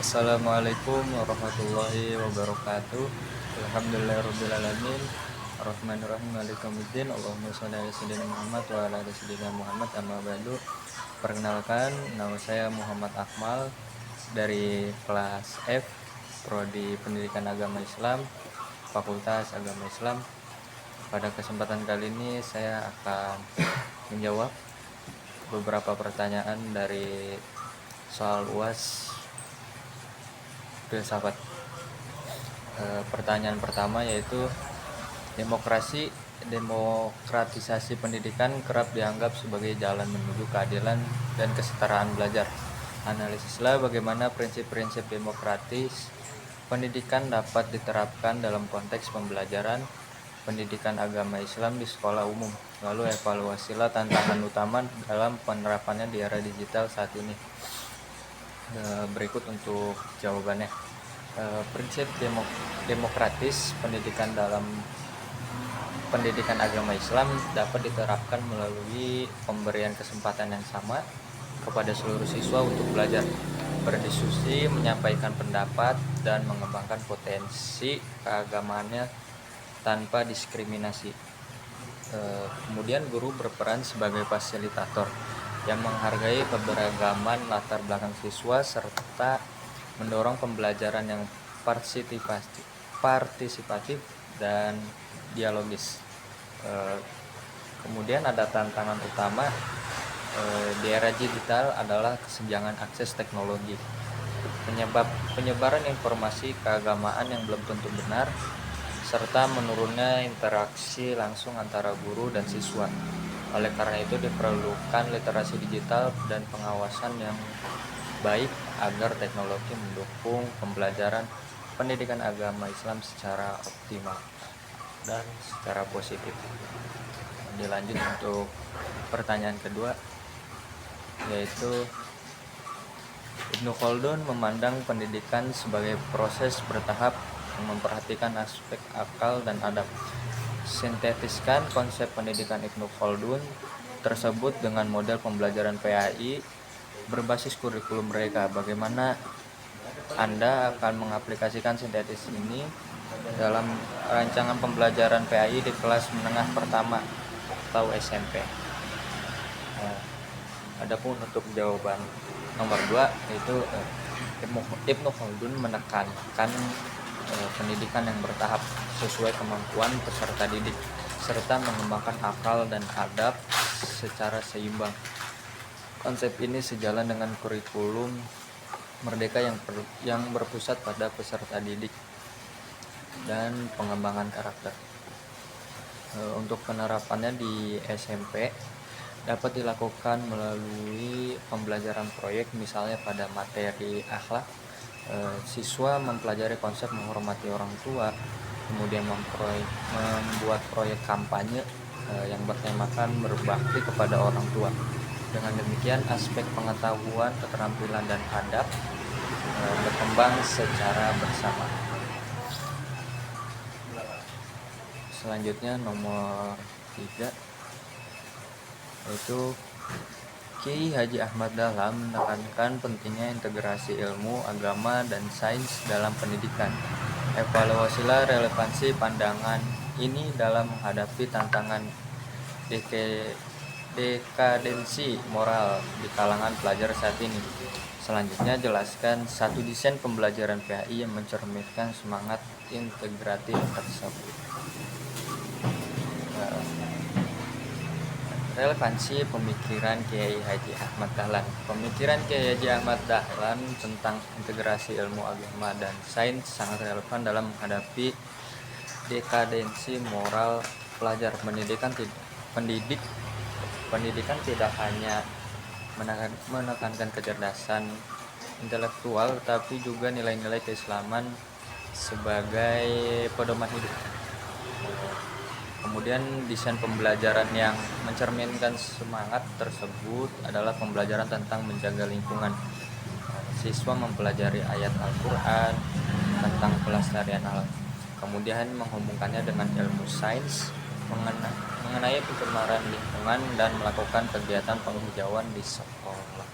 Assalamualaikum warahmatullahi wabarakatuh. Alhamdulillahirrabbilalamin. Ar-Rahmanirrahim. Maliki yaumiddin. Allahumma shalli ala sayyidina Muhammad wa ala ali sayyidina Muhammad. Amma ba'du. Perkenalkan, nama saya Muhammad Akmal dari kelas F, Prodi Pendidikan Agama Islam, Fakultas Agama Islam. Pada kesempatan kali ini saya akan menjawab beberapa pertanyaan dari soal UAS filsafat. Pertanyaan pertama yaitu demokratisasi pendidikan kerap dianggap sebagai jalan menuju keadilan dan kesetaraan belajar. Analisislah bagaimana prinsip-prinsip demokratis pendidikan dapat diterapkan dalam konteks pembelajaran pendidikan agama Islam di sekolah umum. Lalu evaluasilah tantangan utama dalam penerapannya di era digital saat ini. Berikut untuk jawabannya. Prinsip demokratis pendidikan dalam pendidikan agama Islam dapat diterapkan melalui pemberian kesempatan yang sama kepada seluruh siswa untuk belajar, berdiskusi, menyampaikan pendapat, dan mengembangkan potensi keagamaannya tanpa diskriminasi. Kemudian guru berperan sebagai fasilitator yang menghargai keberagaman latar belakang siswa serta mendorong pembelajaran yang partisipatif dan dialogis. Kemudian ada tantangan utama di era digital adalah kesenjangan akses teknologi, penyebaran informasi keagamaan yang belum tentu benar, serta menurunnya interaksi langsung antara guru dan siswa. Oleh karena itu diperlukan literasi digital dan pengawasan yang baik agar teknologi mendukung pembelajaran pendidikan agama Islam secara optimal dan secara positif. Dilanjut untuk pertanyaan kedua, yaitu Ibnu Khaldun memandang pendidikan sebagai proses bertahap yang memperhatikan aspek akal dan adab. Sintetiskan konsep pendidikan Ibnu Khaldun tersebut dengan model pembelajaran PAI berbasis kurikulum mereka. Bagaimana Anda akan mengaplikasikan sintetis ini dalam rancangan pembelajaran PAI di kelas menengah pertama atau SMP? Adapun untuk jawaban nomor 2, yaitu Ibnu Khaldun menekankan pendidikan yang bertahap sesuai kemampuan peserta didik serta mengembangkan akal dan adab secara seimbang. Konsep ini sejalan dengan kurikulum Merdeka yang berpusat pada peserta didik dan pengembangan karakter. Untuk penerapannya di SMP dapat dilakukan melalui pembelajaran proyek, misalnya pada materi akhlak. Siswa mempelajari konsep menghormati orang tua, kemudian membuat proyek kampanye yang bertemakan berbakti kepada orang tua. Dengan demikian aspek pengetahuan, keterampilan, dan adab berkembang secara bersama. Selanjutnya nomor 3, yaitu Kiai Haji Ahmad Dahlan menekankan pentingnya integrasi ilmu, agama, dan sains dalam pendidikan. Evaluasilah relevansi pandangan ini dalam menghadapi tantangan dekadensi moral di kalangan pelajar saat ini. Selanjutnya jelaskan satu desain pembelajaran PAI yang mencerminkan semangat integratif tersebut. Relevansi pemikiran Kiai Haji Ahmad Dahlan. Pemikiran Kiai Haji Ahmad Dahlan tentang integrasi ilmu agama dan sains sangat relevan dalam menghadapi dekadensi moral pelajar. Pendidikan tidak hanya menekankan kecerdasan intelektual, tapi juga nilai-nilai keislaman sebagai pedoman hidup. Kemudian desain pembelajaran yang mencerminkan semangat tersebut adalah pembelajaran tentang menjaga lingkungan. Siswa mempelajari ayat Al-Quran tentang pelestarian alam, kemudian menghubungkannya dengan ilmu sains mengenai pencemaran lingkungan dan melakukan kegiatan penghijauan di sekolah.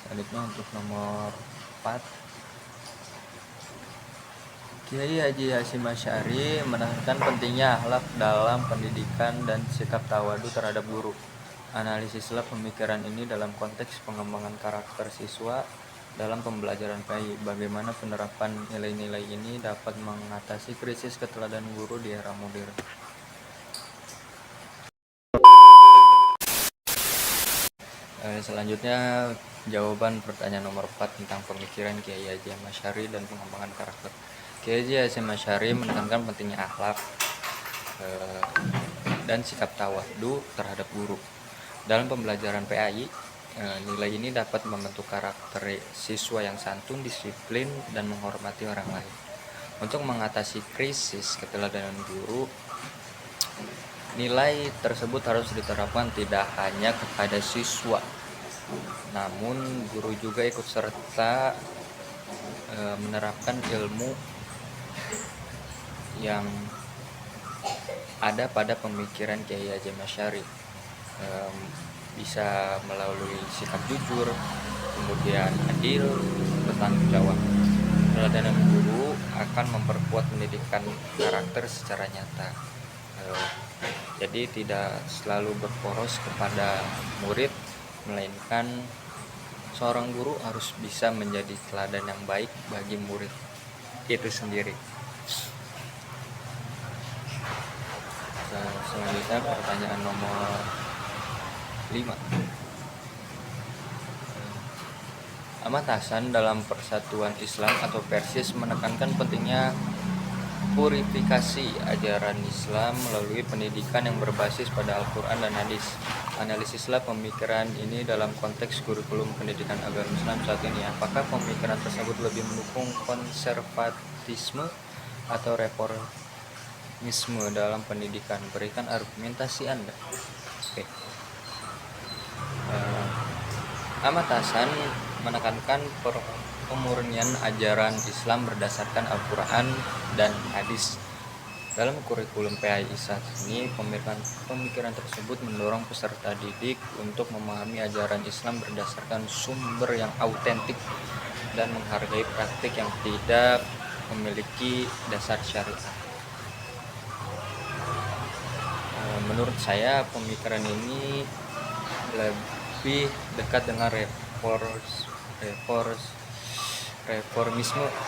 Selanjutnya untuk nomor 4, Kiai Haji Hasyim Asy'ari menekankan pentingnya akhlak dalam pendidikan dan sikap tawadu terhadap guru. Analisislah pemikiran ini dalam konteks pengembangan karakter siswa dalam pembelajaran PAI. Bagaimana penerapan nilai-nilai ini dapat mengatasi krisis keteladanan guru di era modern. Selanjutnya jawaban pertanyaan nomor 4 tentang pemikiran Kiai Haji Hasyim Asy'ari dan pengembangan karakter. Kiai Haji Hasyim Asy'ari menekankan pentingnya akhlak dan sikap tawadu terhadap guru. Dalam pembelajaran PAI, nilai ini dapat membentuk karakter siswa yang santun, disiplin, dan menghormati orang lain. Untuk mengatasi krisis keteladanan guru, nilai tersebut harus diterapkan tidak hanya kepada siswa, namun guru juga ikut serta menerapkan ilmu yang ada pada pemikiran Kiai Haji Asy'ari, bisa melalui sikap jujur, kemudian adil, bertanggung jawab. Keteladanan guru akan memperkuat pendidikan karakter secara nyata. Jadi tidak selalu berporos kepada murid, melainkan seorang guru harus bisa menjadi teladan yang baik bagi murid itu sendiri. Selanjutnya pertanyaan nomor 5. Ahmad Hasan dalam Persatuan Islam atau Persis menekankan pentingnya purifikasi ajaran Islam melalui pendidikan yang berbasis pada Al-Quran dan Hadis. Analisislah pemikiran ini dalam konteks kurikulum pendidikan agama Islam saat ini. Apakah pemikiran tersebut lebih mendukung konservatisme atau reformisme dalam pendidikan? Berikan argumentasi Anda. Oke. Ahmad Hasan menekankan pemurnian ajaran Islam berdasarkan Al-Quran dan Hadis. Dalam kurikulum PAI saat ini, pemikiran tersebut mendorong peserta didik untuk memahami ajaran Islam berdasarkan sumber yang autentik dan menghargai praktik yang tidak memiliki dasar syariat. Menurut saya, pemikiran ini lebih dekat dengan reformisme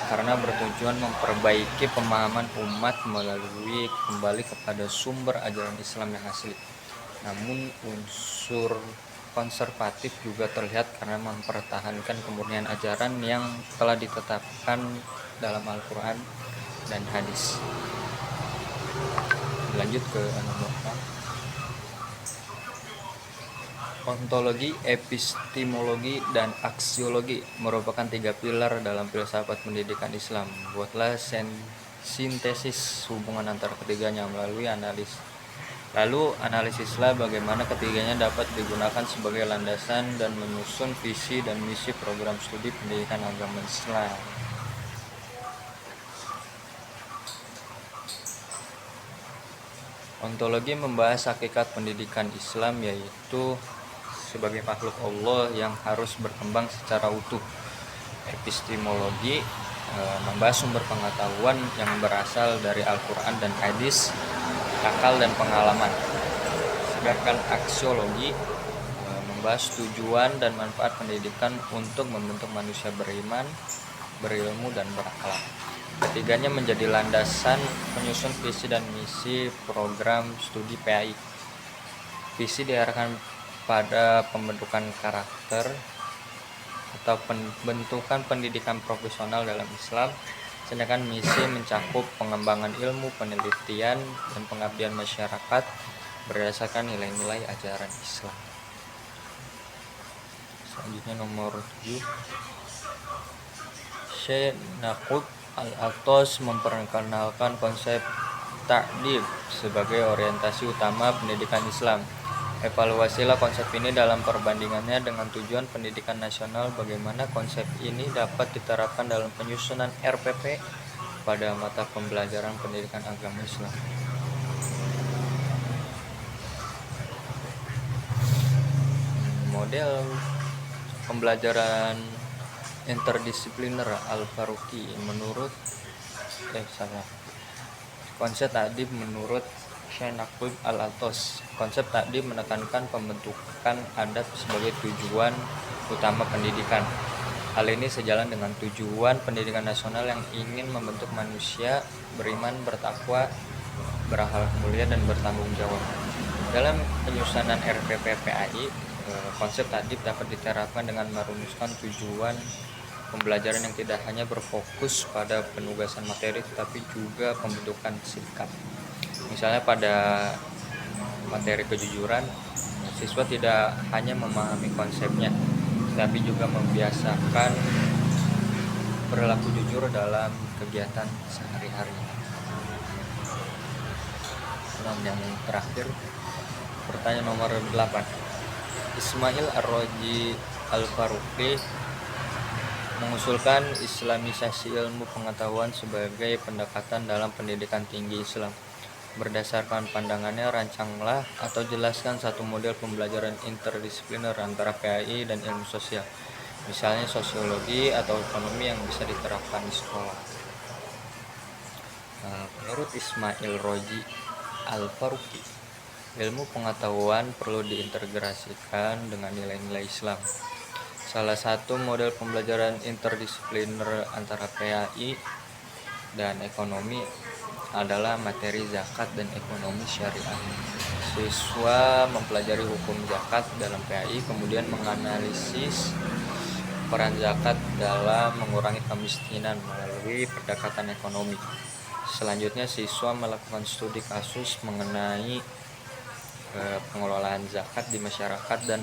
karena bertujuan memperbaiki pemahaman umat melalui kembali kepada sumber ajaran Islam yang asli. Namun unsur konservatif juga terlihat karena mempertahankan kemurnian ajaran yang telah ditetapkan dalam Al-Quran dan Hadis. Lanjut ke nomor 4. Ontologi, epistemologi, dan aksiologi merupakan 3 pilar dalam filsafat pendidikan Islam. Buatlah sintesis hubungan antara ketiganya melalui analis. Lalu analisislah bagaimana ketiganya dapat digunakan sebagai landasan dan menyusun visi dan misi program studi pendidikan agama Islam. Ontologi membahas hakikat pendidikan Islam, yaitu sebagai makhluk Allah yang harus berkembang secara utuh. Epistemologi membahas sumber pengetahuan yang berasal dari Al-Quran dan Hadis, akal dan pengalaman. Sedangkan aksiologi membahas tujuan dan manfaat pendidikan untuk membentuk manusia beriman, berilmu, dan berakhlak. Ketiganya menjadi landasan penyusun visi dan misi program studi PAI. Visi diarahkan pada pembentukan karakter atau pembentukan pendidikan profesional dalam Islam, sedangkan misi mencakup pengembangan ilmu, penelitian, dan pengabdian masyarakat berdasarkan nilai-nilai ajaran Islam. Selanjutnya nomor 7. Syekh Naqub Al-Atos memperkenalkan konsep ta'dib sebagai orientasi utama pendidikan Islam. Evaluasilah konsep ini dalam perbandingannya dengan tujuan pendidikan nasional. Bagaimana konsep ini dapat diterapkan dalam penyusunan RPP pada mata pembelajaran pendidikan agama Islam. pembelajaran interdisipliner Al-Faruqi konsep ta'dib menurut Syekh Naqib Al-Atos. Konsep ta'dib menekankan pembentukan adab sebagai tujuan utama pendidikan. Hal ini sejalan dengan tujuan pendidikan nasional yang ingin membentuk manusia beriman, bertakwa, berakhlak mulia, dan bertanggung jawab. Dalam penyusunan RPPPAI, konsep ta'dib dapat diterapkan dengan merumuskan tujuan pembelajaran yang tidak hanya berfokus pada penugasan materi tetapi juga pembentukan sikap. Misalnya pada materi kejujuran, siswa tidak hanya memahami konsepnya tapi juga membiasakan perilaku jujur dalam kegiatan sehari-hari. Dan yang terakhir, pertanyaan nomor 8. Ismail Ar-Raji Al-Faruqi mengusulkan islamisasi ilmu pengetahuan sebagai pendekatan dalam pendidikan tinggi Islam. Berdasarkan pandangannya, rancanglah atau jelaskan satu model pembelajaran interdisipliner antara PAI dan ilmu sosial, misalnya sosiologi atau ekonomi yang bisa diterapkan di sekolah. Menurut Ismail Roji Al-Faruqi, ilmu pengetahuan perlu diintegrasikan dengan nilai-nilai Islam. Salah satu model pembelajaran interdisipliner antara PAI dan ekonomi adalah materi zakat dan ekonomi syariah. Siswa mempelajari hukum zakat dalam PAI, kemudian menganalisis peran zakat dalam mengurangi kemiskinan melalui pendekatan ekonomi. Selanjutnya, siswa melakukan studi kasus mengenai pengelolaan zakat di masyarakat dan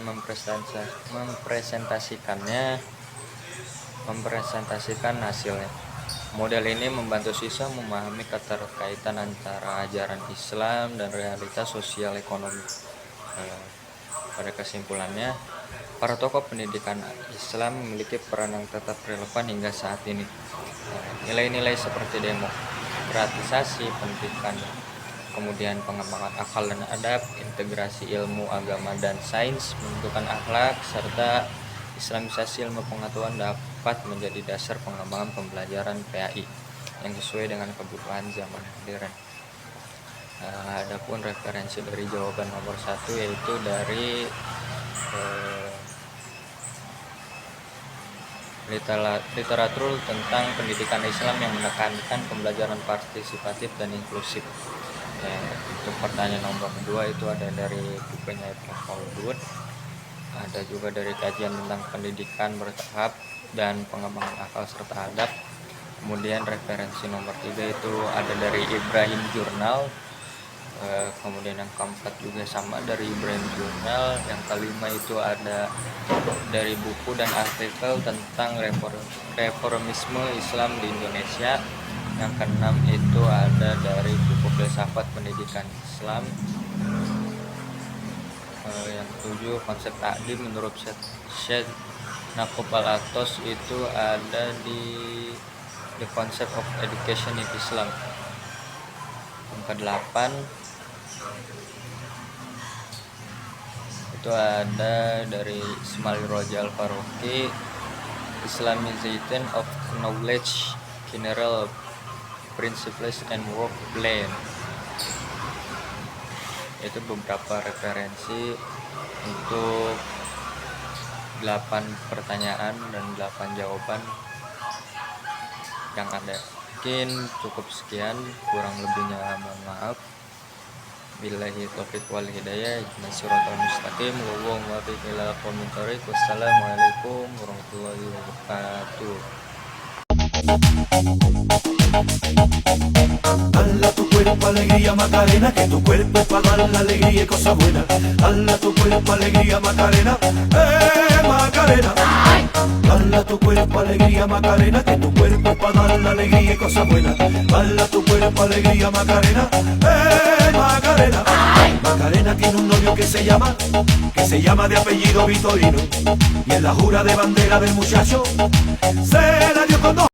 mempresentasikan hasilnya. Model ini membantu siswa memahami keterkaitan antara ajaran Islam dan realitas sosial ekonomi. Pada kesimpulannya, para tokoh pendidikan Islam memiliki peran yang tetap relevan hingga saat ini. Nilai-nilai seperti demokratisasi pendidikan, kemudian pengembangan akal dan adab, integrasi ilmu agama dan sains, pembentukan akhlak, serta islamisasi ilmu pengetahuan dapat menjadi dasar pengembangan pembelajaran PAI yang sesuai dengan kebutuhan zaman modern. Adapun referensi dari jawaban nomor 1 yaitu dari literatur tentang pendidikan Islam yang menekankan pembelajaran partisipatif dan inklusif. Untuk pertanyaan nomor 2 itu ada dari bukunya Ibnu Khaldun, ada juga dari kajian tentang pendidikan bertahap dan pengembangan akal serta adab. Kemudian referensi nomor 3 itu ada dari Ibrahim Jurnal. Kemudian yang keempat juga sama dari Ibrahim Jurnal. Yang kelima itu ada dari buku dan artikel tentang reformisme Islam di Indonesia. Yang keenam itu ada dari buku filsafat pendidikan Islam. Yang ketujuh, konsep ta'dib menurut Syekh Naqib Al-Atos itu ada di The Concept of Education in Islam. Yang kedelapan itu ada dari Ismail Roji Al-Faruqi, Islamization of Knowledge, General Principles and Work Plan. Itu beberapa referensi untuk 8 pertanyaan dan 8 jawaban yang ada. Mungkin cukup sekian, kurang lebihnya mohon maaf. Billahi taufiq wal hidayah, ihdinas siratal mustaqim, wallahu muwaffiq ila aqwamit thoriq. Wassalamualaikum warahmatullahi wabarakatuh. Dale a tu cuerpo alegría Macarena, que tu cuerpo es para dar la alegría y cosas buenas. Dale a tu cuerpo alegría Macarena, Macarena. Dale a tu cuerpo alegría Macarena, que tu cuerpo es para dar la alegría y cosas buenas. Dale a tu cuerpo alegría Macarena, Macarena. Macarena tiene un novio que se llama de apellido Vitorino, y en la jura de bandera del muchacho se la dio con dos